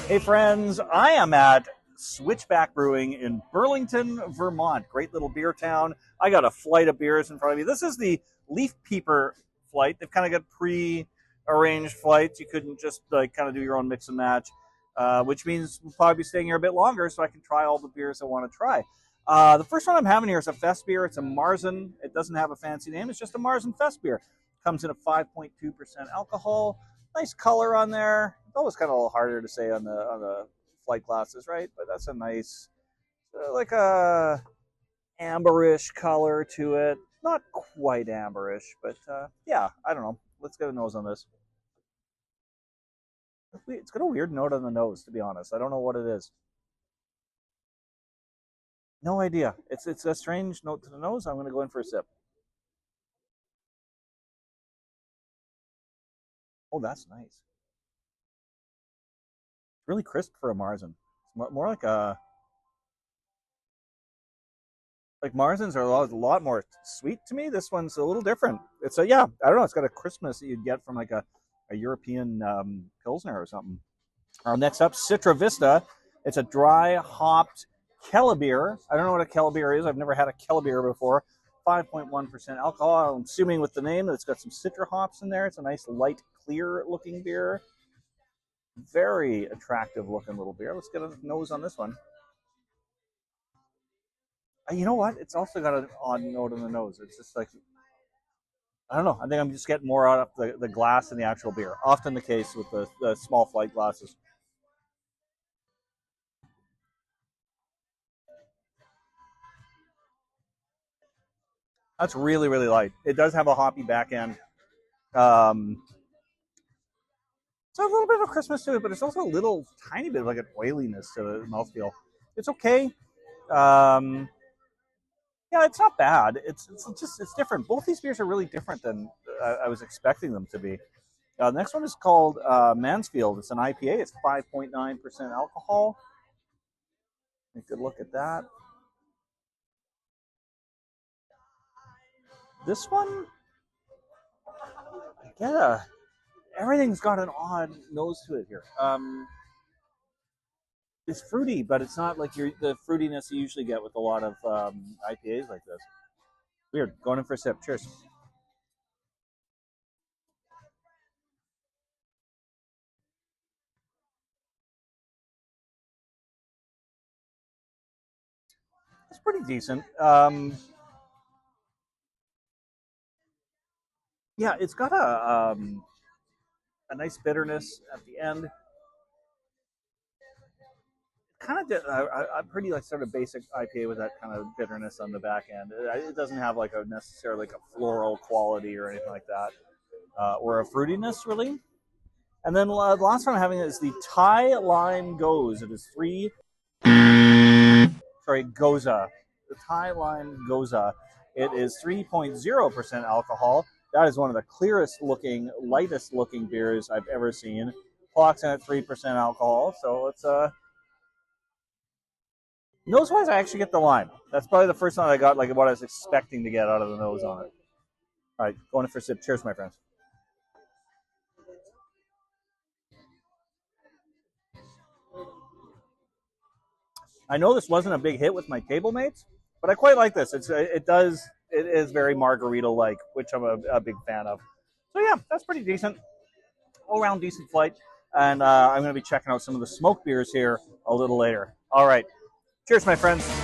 Hey friends, I am at Switchback Brewing in Burlington, Vermont. Great little beer town. I got a flight of beers in front of me. This is the Leaf Peeper flight. They've kind of got pre-arranged flights. You couldn't just kind of do your own mix and match, which means we'll probably be staying here a bit longer so I can try all the beers I want to try. The first one I'm having here is a Fest beer. It's a Marzen. It doesn't have a fancy name. It's just a Marzen Fest beer. Comes in at 5.2% alcohol. Nice color on there. It's always kind of a little harder to say on the flight glasses, right? But that's a nice, like a amberish color to it. Not quite amberish, but yeah, I don't know. Let's get a nose on this. It's got a weird note on the nose, to be honest. I don't know what it is. No idea. It's a strange note to the nose. I'm going to go in for a sip. Oh, that's nice. Really crisp for a Marzen. It's more like Marzens are a lot more sweet to me. This one's a little different. It's I don't know. It's got a crispness that you'd get from like a European Pilsner or something. Next up, Citra Vista. It's a dry hopped Kella beer. I don't know what a Kella beer is. I've never had a Kella beer before. 5.1% alcohol. I'm assuming with the name that it's got some citra hops in there. It's a nice light, clear looking beer. Very attractive looking little beer. Let's get a nose on this one. You know what? It's also got an odd note on the nose. It's just like, I don't know. I think I'm just getting more out of the glass than the actual beer. Often the case with the small flight glasses. That's really, really light. It does have a hoppy back end. Um, it's a little bit of Christmas to it, but it's also a little tiny bit of like an oiliness to the mouthfeel. It's okay. Um, yeah, it's not bad. It's different. Both these beers are really different than I was expecting them to be. The next one is called Mansfield. It's an IPA. It's 5.9% alcohol. Take a good look at that. This one, yeah, everything's got an odd nose to it here. It's fruity, but it's not like the fruitiness you usually get with a lot of IPAs like this. Weird. Going in for a sip. Cheers. It's pretty decent. Yeah, it's got a nice bitterness at the end. Kind of a pretty like sort of basic IPA with that kind of bitterness on the back end. It doesn't have like a necessarily like a floral quality or anything like that, or a fruitiness really. And then the last one I'm having is the Thai Lime Goes. It is Goza. The Thai Lime Goza. It is 3.0% alcohol. That is one of the clearest looking, lightest looking beers I've ever seen. Clocks in at 3% alcohol, so it's nose wise, I actually get the lime. That's probably the first one I got, like what I was expecting to get out of the nose on it. All right, going in for a sip. Cheers, my friends. I know this wasn't a big hit with my table mates, but I quite like this. It is very margarita like, which I'm a big fan of. So yeah, that's pretty decent. All around decent flight. And I'm going to be checking out some of the smoke beers here a little later. All right. Cheers, my friends.